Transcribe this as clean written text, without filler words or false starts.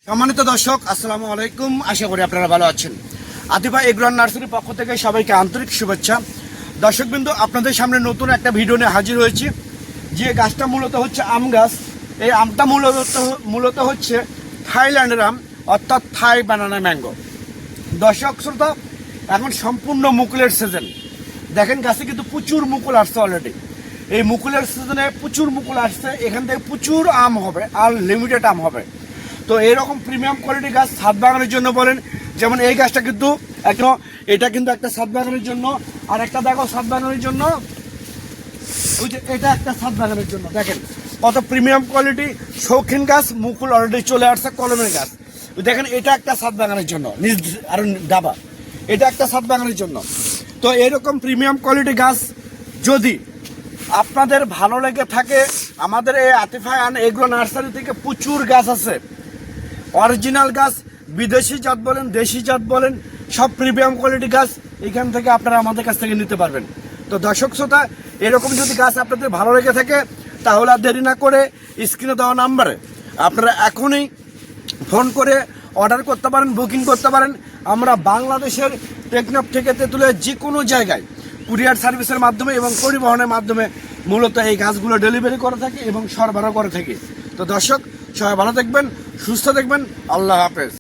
সম্মানিত দর্শক, আসসালামু আলাইকুম। আশা করি আপনারা ভালো আছেন। আতিফা এগ্রো নার্সারির পক্ষ থেকে সবাইকে আন্তরিক শুভেচ্ছা। দর্শকবৃন্দ, আপনাদের সামনে নতুন একটা ভিডিও নিয়ে হাজির হয়েছি। যে গাছটা মূলত হচ্ছে আম গাছ। এই আমটা মূলত হচ্ছে থাইল্যান্ডের আম, অর্থাৎ থাই বানানা ম্যাঙ্গো। দর্শক শ্রোতা, এখন সম্পূর্ণ মুকুলের সিজন। দেখেন গাছে কিন্তু প্রচুর মুকুল আসছে অলরেডি। এই মুকুলের সিজনে প্রচুর মুকুল আসছে, এখান থেকে প্রচুর আম হবে আর লিমিটেড আম হবে। তো এইরকম প্রিমিয়াম কোয়ালিটি গাছ ছাদ বাগানের জন্য বলেন, যেমন এই গাছটা কিন্তু এটা কিন্তু একটা ছাদ বাগানের জন্য, আর একটা দেখো ছাদ বাগানের জন্য, ওই যে এটা একটা ছাদ বাগানের জন্য। দেখেন কত প্রিমিয়াম কোয়ালিটি শৌখিন গাছ, মুকুল অলরেডি চলে আসছে, কলমের গাছ। দেখেন এটা একটা ছাদ বাগানের জন্য, নিজ আর ডাবা, এটা একটা ছাদ বাগানের জন্য। তো এরকম প্রিমিয়াম কোয়ালিটি গাছ যদি আপনাদের ভালো লেগে থাকে, আমাদের এই আতিফা এগ্রো নার্সারি থেকে প্রচুর গাছ আছে, অরিজিনাল গাছ, বিদেশি জাত বলেন, দেশি জাত বলেন, সব প্রিমিয়াম কোয়ালিটি গাছ এখান থেকে আপনারা আমাদের কাছ থেকে নিতে পারবেন। তো দর্শক শ্রোতা, এরকম যদি গাছ আপনাদের ভালো লেগে থাকে তাহলে আর দেরি না করে স্ক্রিনে দেওয়া নাম্বারে আপনারা এখনই ফোন করে অর্ডার করতে পারেন, বুকিং করতে পারেন। আমরা বাংলাদেশের টেকনাফ থেকে তেঁতুলিয়া যে কোনো জায়গায় কুরিয়ার সার্ভিসের মাধ্যমে এবং পরিবহনের মাধ্যমে মূলত এই গাছগুলো ডেলিভারি করে থাকি এবং সরবরাহ করে থাকি। তো দর্শক, সবাই ভালো থাকবেন, সুস্থ থাকবেন। আল্লাহ হাফেজ।